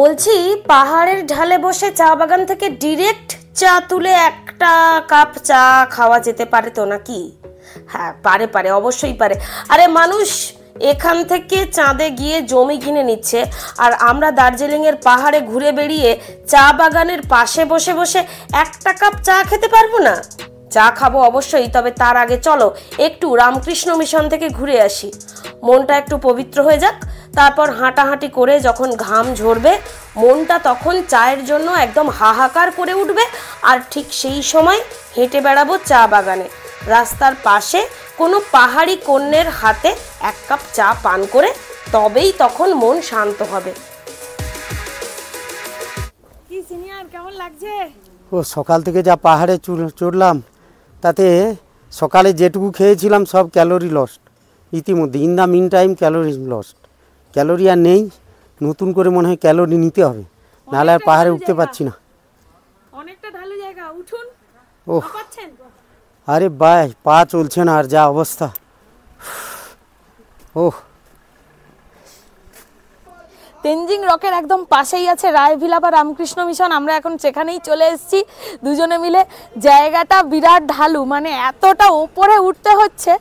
বলছি পাহাড়ের ঢালে বসে চা বাগান থেকে ডিরেক্ট চা তুলে একটা কাপ চা খাওয়া যেতে পারে তো নাকি? হ্যাঁ পারে পারে, অবশ্যই পারে। আরে মানুষ এখান থেকে চাঁদে গিয়ে জমি কিনে নিচ্ছে, আর আমরা দার্জিলিংয়ের পাহাড়ে ঘুরে বেড়িয়ে চা বাগানের পাশে বসে বসে একটা কাপ চা খেতে পারবো না? চা খাবো অবশ্যই, তবে তার আগে চলো একটু রামকৃষ্ণ মিশন থেকে ঘুরে আসি। মনটা একটু পবিত্র হয়ে যাক, তারপর হাঁটাহাঁটি করে যখন ঘাম ঝরবে মনটা তখন চায়ের জন্য একদম হাহাকার করে উঠবে। আর ঠিক সেই সময় হেঁটে বেড়াবো চা বাগানে, রাস্তার পাশে কোনো পাহাড়ি কন্যের হাতে এক কাপ চা পান করে, তবেই তখন মন শান্ত হবে। কি সিনিয়র, কেমন লাগছে? ও সকাল থেকে যা পাহাড়ে চড়লাম, তাতে সকালে যেটুকু খেয়েছিলাম সব ক্যালোরি লস্ট ইতিমধ্যে। In the meantime calorie lost, calorie আর নেই। নতুন করে মনে হয় ক্যালোরি নিতে হবে, নাহলে আর পাহাড়ে উঠতে পারছি না। অনেকটা ঢালু জায়গা, উঠুন। ও আরে ভাই, পা চলছে না আর, যা অবস্থা। ওহ, তেনজিং রকের একদম পাশেই আছে রায়ভিলা বা রামকৃষ্ণ মিশন। আমরা এখন সেখানেই চলে এসেছি দুজনে মিলে। জায়গাটা বিরাট ঢালু, মানে এতটা ওপরে উঠতে হচ্ছে,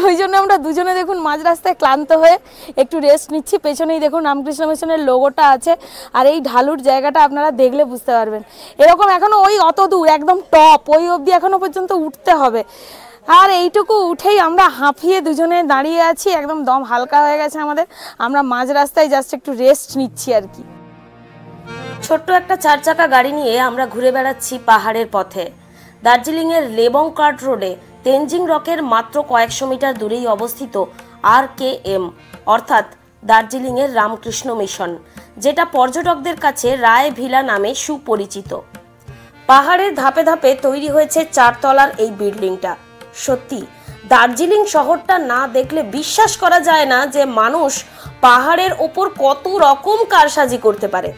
ওই জন্য আমরা দুজনে দেখুন মাঝ রাস্তায় ক্লান্ত হয়ে একটু রেস্ট নিচ্ছি। পেছনেই দেখুন রামকৃষ্ণ মিশনের লোগোটা আছে। আর এই ঢালুর জায়গাটা আপনারা দেখলে বুঝতে পারবেন। এরকম এখনো ওই অত দূর একদম টপ ওই অবধি এখনো পর্যন্ত উঠতে হবে। আর এইটুকু উঠেই আমরা হাঁফিয়ে দুজনে দাঁড়িয়ে আছি, একদম দম হালকা হয়ে গেছে আমাদের। আমরা মাঝ রাস্তায় জাস্ট একটু রেস্ট নিচ্ছি আর কি। ছোট্ট একটা 4 চাকা গাড়ি নিয়ে আমরা ঘুরে বেড়াচ্ছি পাহাড়ের পথে। দার্জিলিংয়ের লেবং কার্ট রোডে তেনজিং রকের মাত্র কয়েকশো মিটার দূরেই অবস্থিত RKM অর্থাৎ দার্জিলিংয়ের রামকৃষ্ণ মিশন, যেটা পর্যটকদের কাছে রায়ভিলা নামে সুপরিচিত। পাহাড়ের ধাপে ধাপে তৈরি হয়েছে 4 তলার এই বিল্ডিংটা। সত্যি দার্জিলিং শহরটা না দেখলে বিশ্বাস করা যায় না যে মানুষ পাহাড়ের ওপর কত রকম কারসাজি করতে পারে।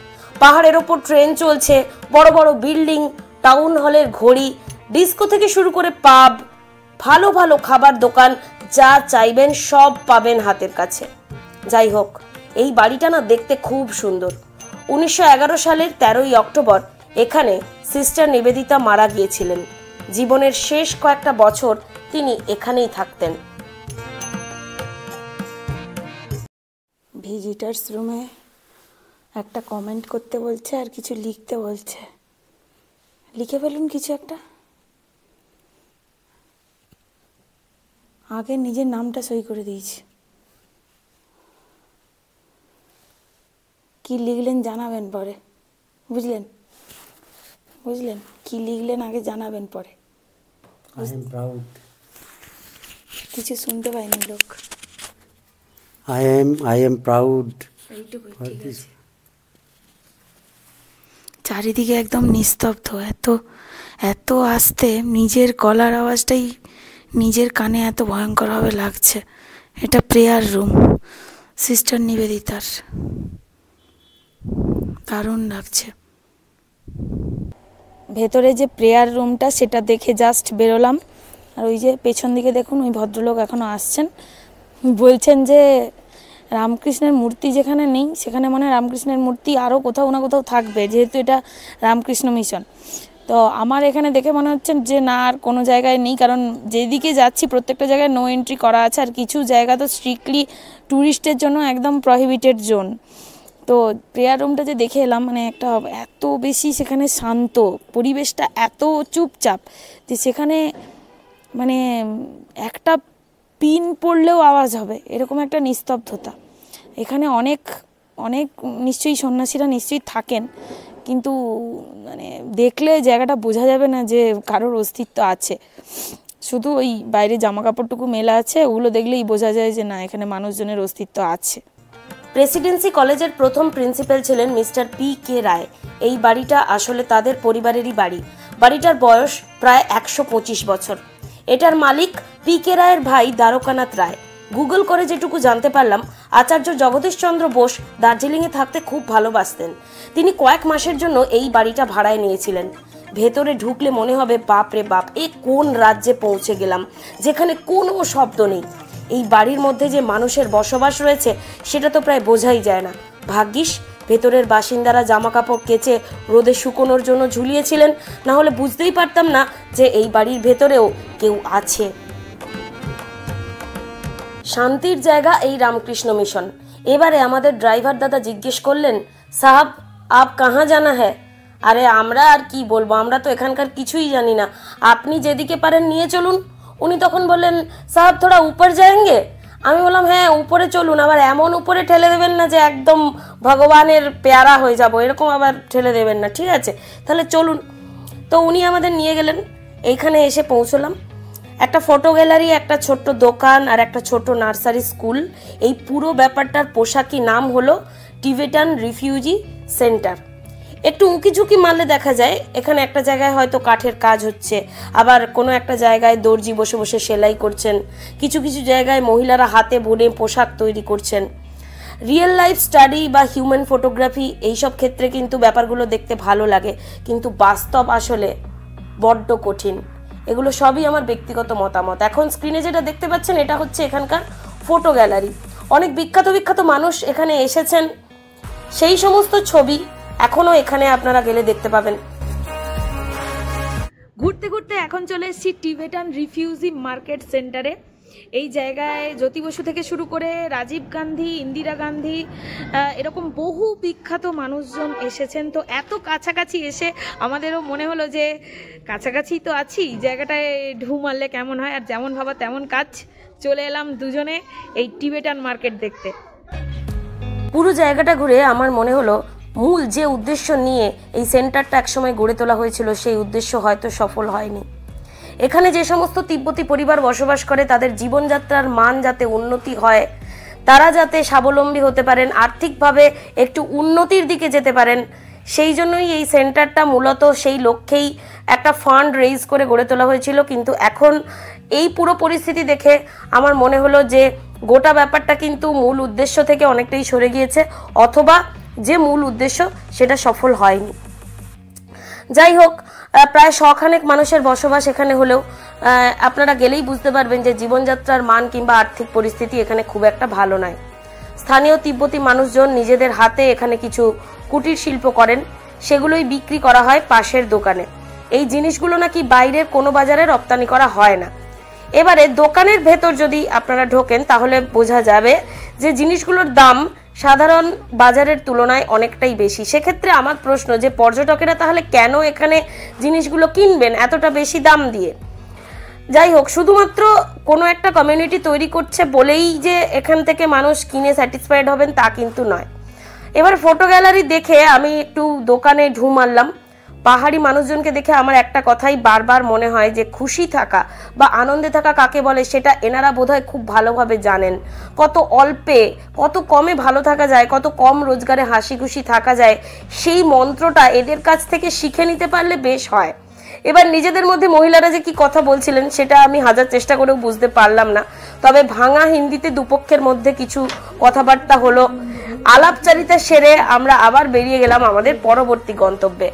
পাহাড়ের ওপর ট্রেন চলছে, বড় বড় বিল্ডিং, টাউন হলের ঘড়ি, ডিস্কো থেকে শুরু করে পাব, ভালো ভালো খাবার দোকান, যা চাইবেন সব পাবেন হাতের কাছে। যাই হোক, এই বাড়িটা না দেখতে খুব সুন্দর। 1911 সালের 13ই অক্টোবর এখানে সিস্টার নিবেদিতা মারা গিয়েছিলেন। জীবনের শেষ কয়েকটা বছর তিনি এখানেই থাকতেন। ভিজিটার্স রুমে একটা কমেন্ট করতে বলছে আর কিছু লিখতে বলছে। লিখে ফেলুন কিছু একটা। আগে নিজের নামটা সই করে দিয়েছি। কি লিখলেন জানাবেন পরে, বুঝলেন? বুঝলেন কি লিখলেন আগে জানাবেন পরে। I am proud. কিছু শুনতে পাইনি লোক। I am proud. এইটুকুই ঠিক আছে। চারিদিকে একদম নিস্তব্ধ, এত এত আস্তে, নিজের গলার আওয়াজটাই নিজের কানে এত ভয়ঙ্করভাবে লাগছে। এটা প্রেয়ার রুম সিস্টার নিবেদিতার, দারুণ লাগছে। ভেতরে যে প্রেয়ার রুমটা সেটা দেখে জাস্ট বেরোলাম। আর ওই যে পেছন দিকে দেখুন ওই ভদ্রলোক এখনও আসছেন, বলছেন যে রামকৃষ্ণের মূর্তি যেখানে নেই সেখানে মানে রামকৃষ্ণের মূর্তি আরও কোথাও না কোথাও থাকবে, যেহেতু এটা রামকৃষ্ণ মিশন। তো আমার এখানে দেখে মনে হচ্ছে যে না, আর কোনো জায়গায় নেই, কারণ যেদিকে যাচ্ছি প্রত্যেকটা জায়গায় নো এন্ট্রি করা আছে। আর কিছু জায়গা তো স্ট্রিক্টলি ট্যুরিস্টের জন্য একদম প্রহিবিটেড জোন। তো প্রেয়ার রুমটা যে দেখে এলাম, মানে একটা এত বেশি সেখানে শান্ত, পরিবেশটা এত চুপচাপ যে সেখানে মানে একটা পিন পড়লেও আওয়াজ হবে এরকম একটা নিস্তব্ধতা। এখানে অনেক অনেক নিশ্চয়ই সন্ন্যাসীরা নিশ্চয়ই থাকেন, কিন্তু মানে দেখলে জায়গাটা বোঝা যাবে না যে কারোর অস্তিত্ব আছে। শুধু ওই বাইরে জামা কাপড়টুকু মেলা আছে, ওগুলো দেখলেই বোঝা যায় যে না, এখানে মানুষজনের অস্তিত্ব আছে। প্রেসিডেন্সি কলেজের প্রথম প্রিন্সিপাল ছিলেন মিস্টার PK রায়। এই বাড়িটা আসলে তাদের পরিবারেরই বাড়ি। বাড়িটার বয়স প্রায় 125 বছর। এটার মালিক PK রায়ের ভাই দ্বারকানাথ রায়। গুগল করে যেটুকু জানতে পারলাম, আচার্য জগদীশচন্দ্র বোস দার্জিলিংয়ে থাকতে খুব ভালোবাসতেন। তিনি কয়েক মাসের জন্য এই বাড়িটা ভাড়ায় নিয়েছিলেন। ভেতরে ঢুকলে মনে হবে বাপ রে বাপ, এ কোন রাজ্যে পৌঁছে গেলাম যেখানে কোনো শব্দ নেই। এই বাড়ির মধ্যে যে মানুষের বসবাস রয়েছে সেটা তো প্রায় বোঝাই যায় না। ভাগ্যিস ভেতরের বাসিন্দারা জামা কাপড় কেচে রোদে শুকোনোর জন্য ঝুলিয়েছিলেন, না হলে বুঝতেই পারতাম না যে এই বাড়ির ভেতরেও কেউ আছে। শান্তির জায়গা এই রামকৃষ্ণ মিশন। এবারে আমাদের ড্রাইভার দাদা জিজ্ঞেস করলেন, সাহাব আপ কাহা জানা হ্যায়? আরে আমরা আর কি বলবো, আমরা তো এখানকার কিছুই জানি না, আপনি যেদিকে পারেন নিয়ে চলুন। উনি তখন বললেন, সাহাব থোড়া উপর যায়েঙ্গে? আমি বললাম, হ্যাঁ উপরে চলুন, আবার এমন উপরে ঠেলে দেবেন না যে একদম ভগবানের পেয়ারা হয়ে যাব, এরকম আবার ঠেলে দেবেন না, ঠিক আছে তাহলে চলুন। তো উনি আমাদের নিয়ে গেলেন। এইখানে এসে পৌঁছলাম। একটা ফটো গ্যালারি, একটা ছোট্ট দোকান আর একটা ছোট নার্সারি স্কুল। এই পুরো ব্যাপারটার পোশাকি নাম হলো টিবেটান রিফিউজি সেন্টার। একটু উঁকি ঝুঁকি মারলে দেখা যায় এখানে একটা জায়গায় হয়তো কাঠের কাজ হচ্ছে, আবার কোনো একটা জায়গায় দর্জি বসে বসে সেলাই করছেন, কিছু কিছু জায়গায় মহিলারা হাতে বুনে পোশাক তৈরি করছেন। রিয়েল লাইফ স্টাডি বা হিউম্যান ফটোগ্রাফি এইসব ক্ষেত্রে কিন্তু ব্যাপারগুলো দেখতে ভালো লাগে, কিন্তু বাস্তব আসলে বড্ড কঠিন। এগুলো সবই আমার ব্যক্তিগত মতামত। এখন স্ক্রিনে যেটা দেখতে পাচ্ছেন এটা হচ্ছে এখানকার ফটো গ্যালারি। অনেক বিখ্যাত বিখ্যাত মানুষ এখানে এসেছেন, সেই সমস্ত ছবি এখনো এখানে আপনারা গেলে দেখতে পাবেন। ঘুরতে ঘুরতে এখন চলে এসেছি টিবেটান রিফিউজি মার্কেট সেন্টারে। এই জায়গায় জ্যোতি বসু থেকে শুরু করে রাজীব গান্ধী, ইন্দিরা গান্ধী, এরকম বহু বিখ্যাত মানুষজন এসেছেন। তো এত কাছাকাছি এসে আমাদেরও মনে হলো যে কাছাকাছি তো আছি, জায়গাটায় ঢু মারলে কেমন হয়। আর যেমন ভাবা তেমন কাজ, চলে এলাম দুজনে এই টিবেটান মার্কেট দেখতে। পুরো জায়গাটা ঘুরে আমার মনে হলো মূল যে উদ্দেশ্য নিয়ে এই সেন্টারটা একসময় গড়ে তোলা হয়েছিল সেই উদ্দেশ্য হয়তো সফল হয়নি। এখানে যে সমস্ত তিব্বতী পরিবার বসবাস করে তাদের জীবনযাত্রার মান যাতে উন্নতি হয়, তারা যাতে স্বাবলম্বী হতে পারেন, আর্থিকভাবে একটু উন্নতির দিকে যেতে পারেন, সেই জন্যই এই সেন্টারটা মূলত সেই লক্ষ্যেই একটা ফান্ড রেইজ করে গড়ে তোলা হয়েছিল। কিন্তু এখন এই পুরো পরিস্থিতি দেখে আমার মনে হলো যে গোটা ব্যাপারটা কিন্তু মূল উদ্দেশ্য থেকে অনেকটাই সরে গিয়েছে, অথবা যে মূল উদ্দেশ্য সেটা সফল হয়নি। যাই হোক, প্রায় 100 মানুষের বসবাস এখানে হলেও আপনারা গেলেই বুঝতে পারবেন যে জীবনযাত্রার মান কিংবা আর্থিক পরিস্থিতি এখানে খুব একটা ভালো নয়। স্থানীয় তিব্বতী মানুষজন নিজেদের হাতে এখানে কিছু কুটির শিল্প করেন, সেগুলোই বিক্রি করা হয় পাশের দোকানে। এই জিনিসগুলো নাকি বাইরের কোনো বাজারে রপ্তানি করা হয় না। এবারে দোকানের ভেতর যদি আপনারা ঢোকেন তাহলে বোঝা যাবে যে জিনিসগুলোর দাম সাধারণ বাজারের তুলনায় অনেকটাই বেশি। সেক্ষেত্রে আমার প্রশ্ন যে পর্যটকেরা তাহলে কেন এখানে জিনিসগুলো কিনবেন এতটা বেশি দাম দিয়ে? যাই হোক, শুধুমাত্র কোনো একটা কমিউনিটি তৈরি করছে বলেই যে এখান থেকে মানুষ কিনে স্যাটিসফাইড হবেন তা কিন্তু নয়। এবার ফটো গ্যালারি দেখে আমি একটু দোকানে ঢু মারলাম। পাহাড়ি মানুষজনকে দেখে আমার একটা কথাই বারবার মনে হয় যে খুশি থাকা বা আনন্দে থাকা কাকে বলে সেটা এনারা বোধহয় খুব ভালোভাবে জানেন। কত অল্পে কত কমে ভালো থাকা যায়, কত কম রোজগারে হাসি খুশি থাকা যায়, সেই মন্ত্রটা এদের কাছ থেকে শিখে নিতে পারলে বেশ হয়। এবার নিজেদের মধ্যে মহিলারা যে কি কথা বলছিলেন সেটা আমি হাজার চেষ্টা করেও বুঝতে পারলাম না, তবে ভাঙা হিন্দিতে দুপক্ষের মধ্যে কিছু কথাবার্তা হলো। আলাপচারিতা সেরে আমরা আবার বেরিয়ে গেলাম আমাদের পরবর্তী গন্তব্যে।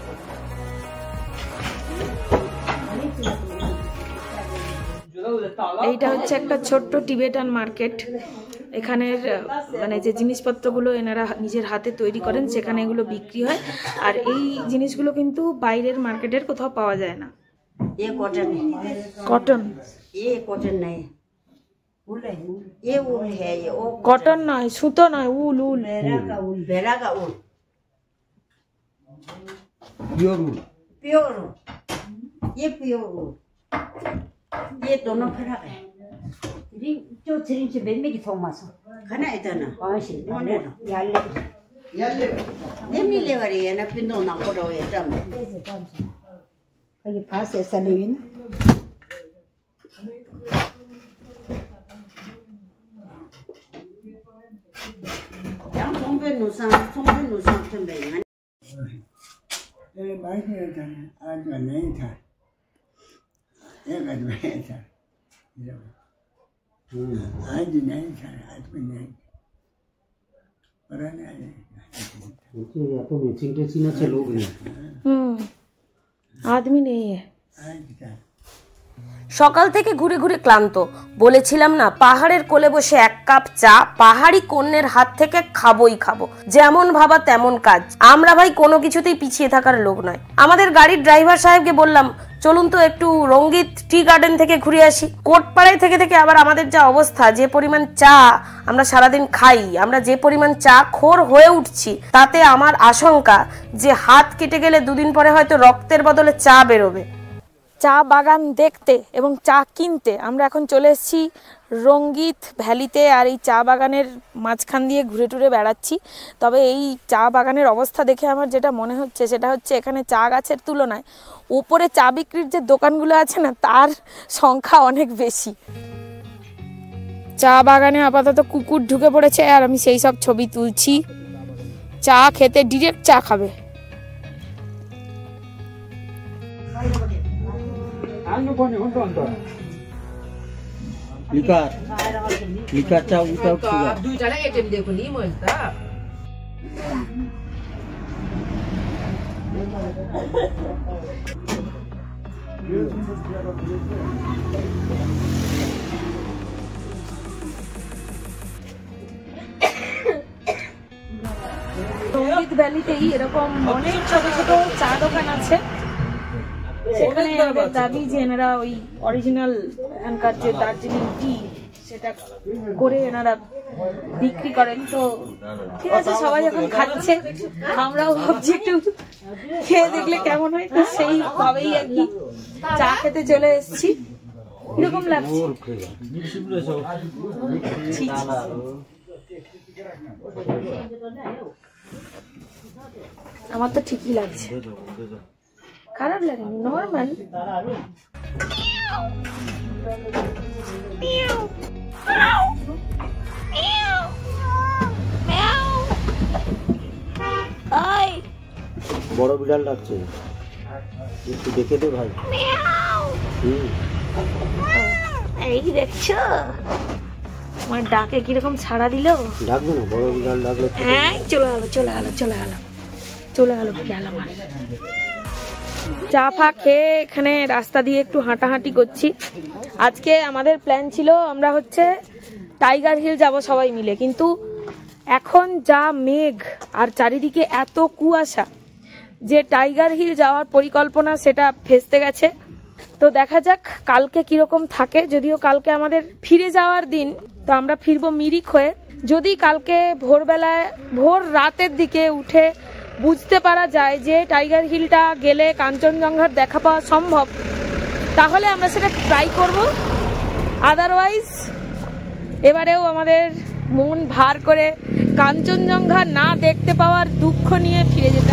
এইটা হচ্ছে একটা ছোট্ট টিবেটান মার্কেট। এখানের মানে যে জিনিসপত্রগুলো এনারা নিজের হাতে তৈরি করেন সেখানে এগুলো বিক্রি হয়। আর এই জিনিসগুলো কিন্তু বাইরের মার্কেটের কোথাও পাওয়া যায় না। কটন কটন নয়, সুতো নয়, উল উল ये दोनों फर्क है। जो सिरिंज से बेमे की थोमास खाना इतना पांच मोने याले ये मिले वाली है ना पिंडो ना कोड़ो है तम ये पास है Saleen yang sombe nusa tembe ये बाइक में था आज का नहीं था एक आदमी था आज नहीं था आज में नहीं पुराने आए तो मैचिंग टेचिंग अच्छे लोग हैं आदमी नहीं है आज था সকাল থেকে ঘুরে ঘুরে ক্লান্ত, বলেছিলাম না পাহাড়ের কোলে বসে এক কাপ চা পাহাড়ি কন্যের হাত থেকে খাবোই খাবো, যেমন ভাবা তেমন কাজ। আমরা ভাই কোনো কিছুতেই পিছিয়ে থাকার লোক নয়। আমাদের গাড়ির ড্রাইভার সাহেবকে বললাম চলুন তো একটু রঙ্গিত টি গার্ডেন থেকে ঘুরে আসি। কোটপাড়ায় থেকে থেকে আবার আমাদের যা অবস্থা, যে পরিমাণ চা আমরা সারাদিন খাই, আমরা যে পরিমাণ চা খোর হয়ে উঠছি, তাতে আমার আশঙ্কা যে হাত কেটে গেলে দুদিন পরে হয়তো রক্তের বদলে চা বেরোবে। চা বাগান দেখতে এবং চা কিনতে আমরা এখন চলে এসেছি রঙ্গিত ভ্যালিতে। আর এই চা বাগানের মাঝখান দিয়ে ঘুরে টুরে বেড়াচ্ছি। তবে এই চা বাগানের অবস্থা দেখে আমার যেটা মনে হচ্ছে সেটা হচ্ছে এখানে চা গাছের তুলনায় উপরে চা বিক্রির যে দোকানগুলো আছে না, তার সংখ্যা অনেক বেশি। চা বাগানে আপাতত কুকুর ঢুকে পড়েছে আর আমি সেই সব ছবি তুলছি। চা খেতে ডিরেক্ট চা খাবে। লিকার চা উঠাও দুইটা আইটেম দেখুন ই মইতা রঙ্গিত ভ্যালিতেই এরকম অনেক ছোট ছোট চা দোকান আছে। সেখানে আমাদের দাবি যে এনারা ওই অরিজিনাল এখানকার যে দার্জিলিং টি সেটা করে এনারা বিক্রি করেন। তো ঠিক আছে, সবাই যখন খাচ্ছে আমরাও ভাবছি একটু খেয়ে দেখলে কেমন হয়। তো সেইভাবেই আর কি চা খেতে চলে এসেছি। কিরকম লাগছে? আমার তো ঠিকই লাগছে, খারাপ লাগেনি, নর্মাল। বড় বিড়াল ডাকছে, একটু দেখে দে ভাই। এই দেখছো আমার ডাকে কিরকম ছাড়া দিল। ডাকবে না, বড় বিড়াল ডাকলে হ্যাঁ, চলে গেল চলে গেল চলে গেল চলে গেল গেল আমার। চা ফা খেয়ে এখানে রাস্তা দিয়ে একটু হাঁটাহাঁটি করছি। আজকে আমাদের প্ল্যান ছিল আমরা হচ্ছে টাইগার হিল যাব সবাই মিলে, কিন্তু এখন যা মেঘ আর চারিদিকে এত কুয়াশা যে টাইগার হিল যাওয়ার পরিকল্পনা সেটা ভেস্তে গেছে। তো দেখা যাক কালকে কিরকম থাকে। যদিও কালকে আমাদের ফিরে যাওয়ার দিন, তো আমরা ফিরবো মিরিক হয়ে। যদি কালকে ভোরবেলায় ভোর রাতের দিকে উঠে বুঝতে পারা যায় যে টাইগার হিলটা গেলে কাঞ্চনজঙ্ঘার দেখা পাওয়া সম্ভব, তাহলে আমরা সেটা ট্রাই করব। আদারওয়াইজ এবারেও আমাদের মন ভার করে কাঞ্চনজঙ্ঘা না দেখতে পাওয়ার দুঃখ নিয়ে ফিরে যেতে